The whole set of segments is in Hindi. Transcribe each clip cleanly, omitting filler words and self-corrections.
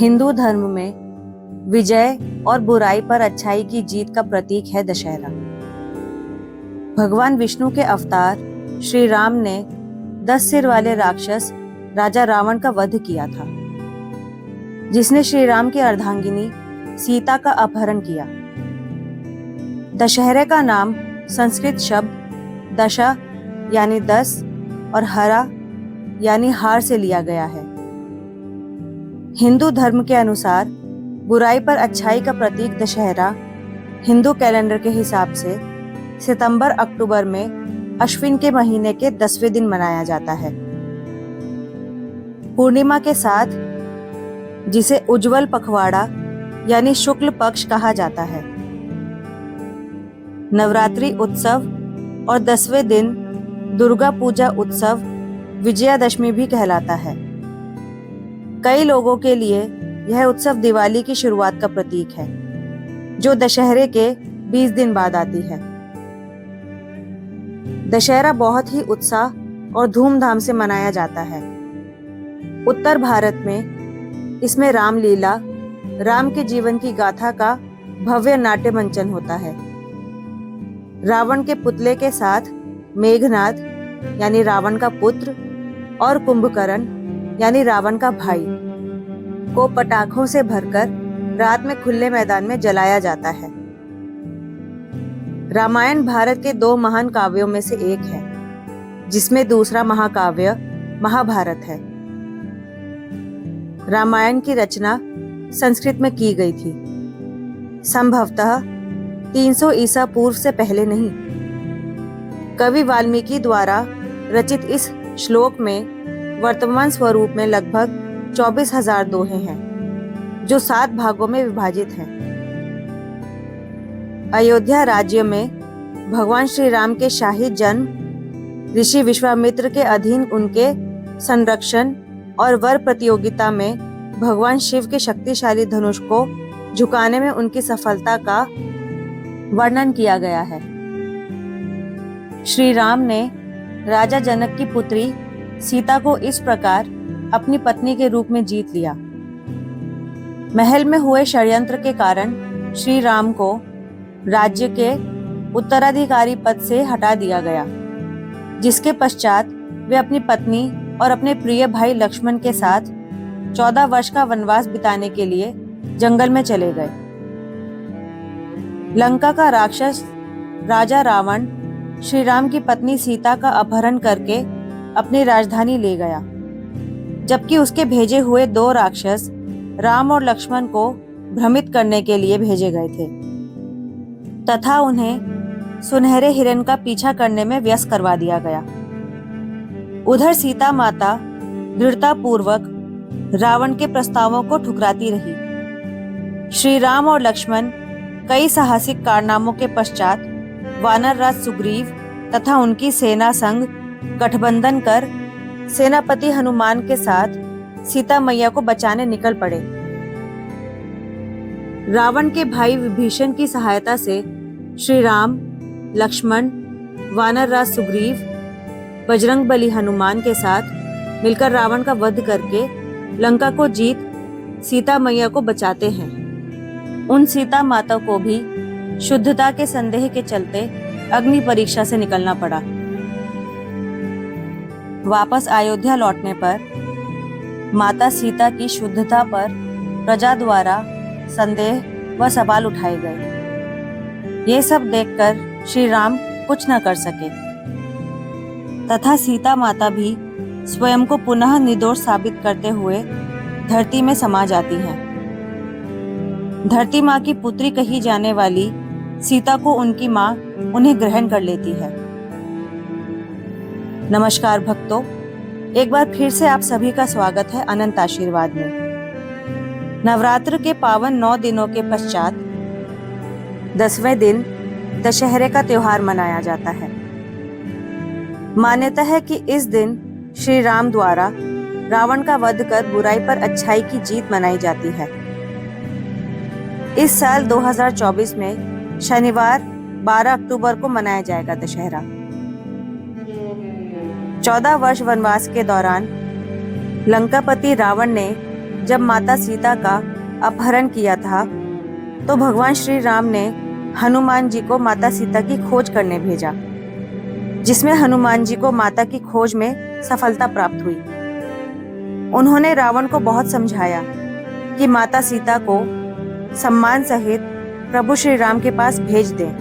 हिंदू धर्म में विजय और बुराई पर अच्छाई की जीत का प्रतीक है दशहरा। भगवान विष्णु के अवतार श्री राम ने 10 सिर वाले राक्षस राजा रावण का वध किया था, जिसने श्री राम की अर्धांगिनी सीता का अपहरण किया। दशहरे का नाम संस्कृत शब्द दशा यानी 10 और हरा यानी हार से लिया गया है। हिंदू धर्म के अनुसार बुराई पर अच्छाई का प्रतीक दशहरा हिंदू कैलेंडर के हिसाब से सितंबर अक्टूबर में अश्विन के महीने के 10वें दिन मनाया जाता है। पूर्णिमा के साथ, जिसे उज्ज्वल पखवाड़ा यानी शुक्ल पक्ष कहा जाता है। नवरात्रि उत्सव और 10वें दिन दुर्गा पूजा उत्सव विजयादशमी भी कहलाता है। कई लोगों के लिए यह उत्सव दिवाली की शुरुआत का प्रतीक है, जो दशहरे के 20 दिन बाद आती है। दशहरा बहुत ही उत्साह और धूमधाम से मनाया जाता है। उत्तर भारत में इसमें रामलीला, राम के जीवन की गाथा का भव्य नाट्य मंचन होता है। रावण के पुतले के साथ मेघनाद यानी रावण का पुत्र और कुंभकर्ण यानी रावण का भाई को पटाखों से भरकर रात में खुले मैदान में जलाया जाता है। रामायण भारत के 2 महान काव्यों में से एक है, जिसमें दूसरा महाकाव्य महाभारत है। रामायण की रचना संस्कृत में की गई थी, संभवतः 300 ईसा पूर्व से पहले नहीं। कवि वाल्मीकि द्वारा रचित इस श्लोक में वर्तमान स्वरूप में लगभग 24,000 दोहे हैं, जो 7 भागों में विभाजित हैं। अयोध्या राज्य में भगवान श्री राम के शाही जन्म, ऋषि विश्वामित्र के अधीन उनके संरक्षण और वर प्रतियोगिता में भगवान शिव के शक्तिशाली धनुष को झुकाने में उनकी सफलता का वर्णन किया गया है। श्री राम ने राजा जनक की पुत्री सीता को इस प्रकार अपनी पत्नी के रूप में जीत लिया। महल में हुए षड्यंत्र के कारण श्री राम को राज्य के उत्तराधिकारी पद से हटा दिया गया, जिसके पश्चात वे अपनी पत्नी और अपने प्रिय भाई लक्ष्मण के साथ 14 वर्ष का वनवास बिताने के लिए जंगल में चले गए। लंका का राक्षस राजा रावण श्री राम की पत्नी सीता का अपहरण करके अपनी राजधानी ले गया, जबकि उसके भेजे हुए 2 राक्षस राम और लक्ष्मण को भ्रमित करने के लिए भेजे गए थे तथा उन्हें सुनहरे हिरण का पीछा करने में व्यस्त करवा दिया गया। उधर सीता माता दृढ़ता पूर्वक रावण के प्रस्तावों को ठुकराती रही। श्री राम और लक्ष्मण कई साहसिक कारनामों के पश्चात वानर राज सुग्रीव तथा उनकी सेना संग गठबंधन कर सेनापति हनुमान के साथ सीता मैया को बचाने निकल पड़े। रावण के भाई विभीषण की सहायता से श्री राम, लक्ष्मण, वानर राज सुग्रीव, बजरंगबली हनुमान के साथ मिलकर रावण का वध करके लंका को जीत सीता मैया को बचाते हैं। उन सीता माता को भी शुद्धता के संदेह के चलते अग्नि परीक्षा से निकलना पड़ा। वापस अयोध्या लौटने पर माता सीता की शुद्धता पर प्रजा द्वारा संदेह व सवाल उठाए गए। ये सब देखकर श्री राम कुछ न कर सके तथा सीता माता भी स्वयं को पुनः निर्दोष साबित करते हुए धरती में समा जाती हैं। धरती माँ की पुत्री कही जाने वाली सीता को उनकी माँ उन्हें ग्रहण कर लेती है। नमस्कार भक्तों, एक बार फिर से आप सभी का स्वागत है अनंत आशीर्वाद में। नवरात्र के पावन 9 दिनों के पश्चात 10वें दिन दशहरे का त्योहार मनाया जाता है। मान्यता है कि इस दिन श्री राम द्वारा रावण का वध कर बुराई पर अच्छाई की जीत मनाई जाती है। इस साल 2024 में शनिवार 12 अक्टूबर को मनाया जाएगा दशहरा। 14 वर्ष वनवास के दौरान लंकापति रावण ने जब माता सीता का अपहरण किया था, तो भगवान श्री राम ने हनुमान जी को माता सीता की खोज करने भेजा, जिसमें हनुमान जी को माता की खोज में सफलता प्राप्त हुई। उन्होंने रावण को बहुत समझाया कि माता सीता को सम्मान सहित प्रभु श्री राम के पास भेज दें,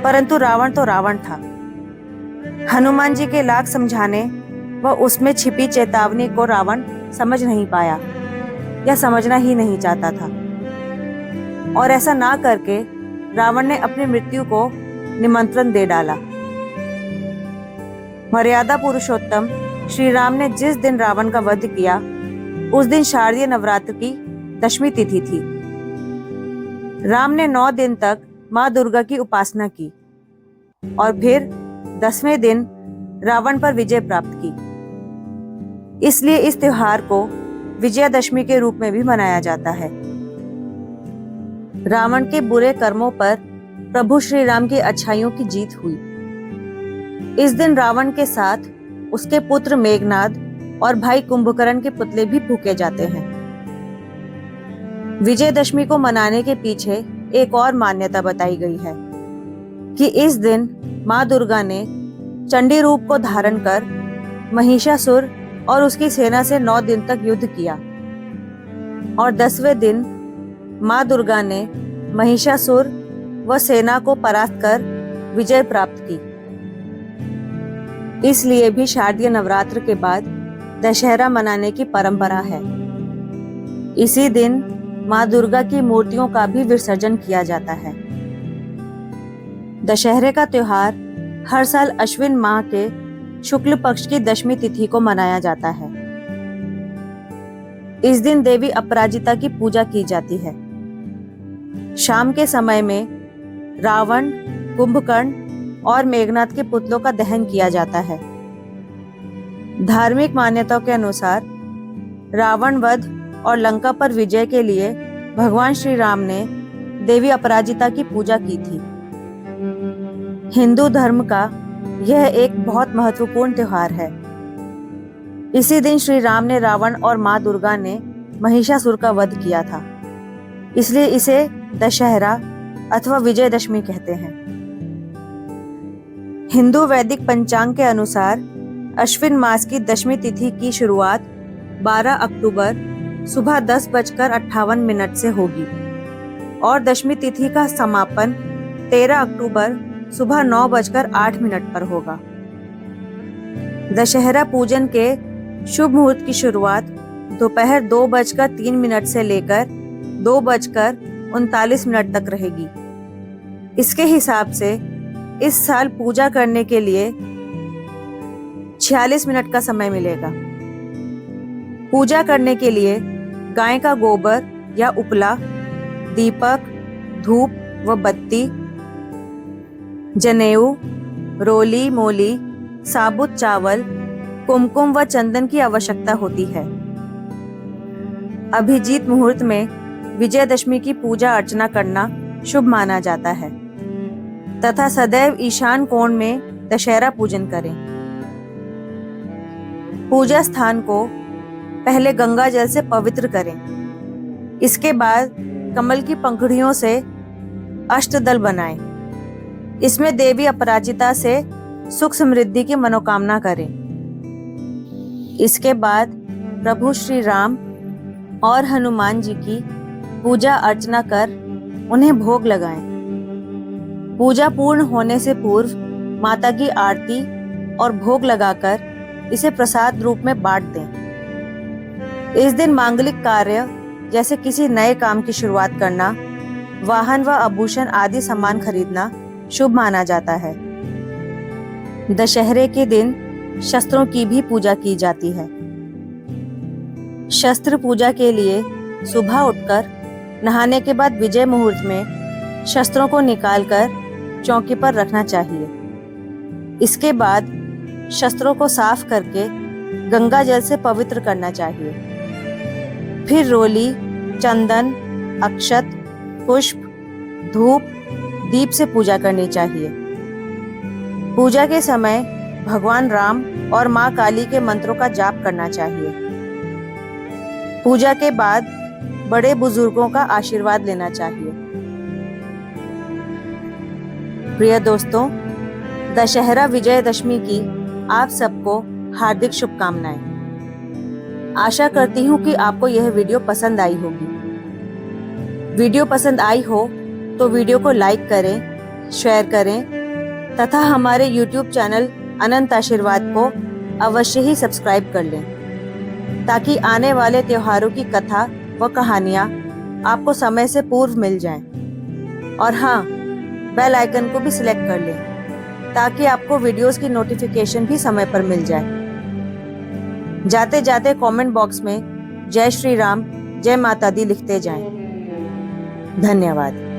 परंतु रावण तो रावण था। हनुमान जी के लाख समझाने व उसमें छिपी चेतावनी को रावण समझ नहीं पाया या समझना ही नहीं चाहता था, और ऐसा ना करके रावण ने अपनी मृत्यु को निमंत्रण दे डाला। मर्यादा पुरुषोत्तम श्री राम ने जिस दिन रावण का वध किया, उस दिन शारदीय नवरात्र की दशमी तिथि थी। राम ने 9 दिन तक माँ दुर्गा की उपासना की और फिर 10वें दिन रावण पर विजय प्राप्त की। इसलिए इस त्योहार को विजयादशमी के रूप में भी मनाया जाता है। रावण के बुरे कर्मों पर प्रभु श्री राम की अच्छाइयों की जीत हुई। इस दिन रावण के साथ उसके पुत्र मेघनाद और भाई कुंभकर्ण के पुतले भी फूके जाते हैं। विजयदशमी को मनाने के पीछे एक और मान्यता बताई गई है कि इस दिन माँ दुर्गा ने चंडी रूप को धारण कर महिषासुर और उसकी सेना से 9 दिन तक युद्ध किया, और 10वें दिन माँ दुर्गा ने महिषासुर व सेना को परास्त कर विजय प्राप्त की। इसलिए भी शारदीय नवरात्र के बाद दशहरा मनाने की परंपरा है। इसी दिन माँ दुर्गा की मूर्तियों का भी विसर्जन किया जाता है। दशहरे का त्योहार हर साल अश्विन माह के शुक्ल पक्ष की दशमी तिथि को मनाया जाता है। इस दिन देवी अपराजिता की पूजा की जाती है। शाम के समय में रावण, कुंभकर्ण और मेघनाद के पुतलों का दहन किया जाता है। धार्मिक मान्यताओं के अनुसार रावण वध और लंका पर विजय के लिए भगवान श्री राम ने देवी अपराजिता की पूजा की थी। हिंदू धर्म का यह एक बहुत महत्वपूर्ण त्योहार है। इसी दिन श्री राम ने रावण और माँ दुर्गा ने महिषासुर का वध किया था, इसलिए इसे दशहरा अथवा विजयदशमी कहते हैं। हिंदू वैदिक पंचांग के अनुसार अश्विन मास की दशमी तिथि की शुरुआत 12 अक्टूबर सुबह 10:58 से होगी और दशमी तिथि का समापन 13 अक्टूबर सुबह 9:08 पर होगा। दशहरा पूजन के शुभ मुहूर्त की शुरुआत दोपहर 2:03 से लेकर 2:39 तक रहेगी। इसके हिसाब से इस साल पूजा करने के लिए 46 मिनट का समय मिलेगा। पूजा करने के लिए गाय का गोबर या उपला, दीपक, धूप व बत्ती, जनेऊ, रोली मोली, साबुत चावल, कुमकुम व चंदन की आवश्यकता होती है। अभिजीत मुहूर्त में विजयदशमी की पूजा अर्चना करना शुभ माना जाता है तथा सदैव ईशान कोण में दशहरा पूजन करें। पूजा स्थान को पहले गंगा जल से पवित्र करें। इसके बाद कमल की पंखुड़ियों से अष्टदल बनाएं। इसमें देवी अपराजिता से सुख समृद्धि की मनोकामना करें। इसके बाद प्रभु श्री राम और हनुमान जी की पूजा अर्चना कर उन्हें भोग लगाएं। पूजा पूर्ण होने से पूर्व माता की आरती और भोग लगाकर इसे प्रसाद रूप में बांट दें। इस दिन मांगलिक कार्य जैसे किसी नए काम की शुरुआत करना, वाहन व आभूषण आदि सामान खरीदना शुभ माना जाता है। दशहरे के दिन शस्त्रों की भी पूजा की जाती है। शस्त्र पूजा के लिए सुबह उठकर नहाने के बाद विजय मुहूर्त में शस्त्रों को निकालकर चौकी पर रखना चाहिए। इसके बाद शस्त्रों को साफ करके गंगा जल से पवित्र करना चाहिए। फिर रोली, चंदन, अक्षत, पुष्प, धूप, दीप से पूजा करनी चाहिए। पूजा के समय भगवान राम और माँ काली के मंत्रों का जाप करना चाहिए। पूजा के बाद बड़े बुजुर्गों का आशीर्वाद लेना चाहिए। प्रिय दोस्तों, दशहरा विजयदशमी की आप सबको हार्दिक शुभकामनाएं। आशा करती हूँ कि आपको यह वीडियो पसंद आई होगी। वीडियो पसंद आई हो तो वीडियो को लाइक करें, शेयर करें तथा हमारे YouTube चैनल अनंत आशीर्वाद को अवश्य ही सब्सक्राइब कर लें, ताकि आने वाले त्योहारों की कथा व कहानियाँ आपको समय से पूर्व मिल जाएं। और हाँ, बेल आइकन को भी सिलेक्ट कर लें, ताकि आपको वीडियोस की नोटिफिकेशन भी समय पर मिल जाए। जाते जाते कमेंट बॉक्स में जय श्री राम, जय माता दी लिखते जाएं। धन्यवाद।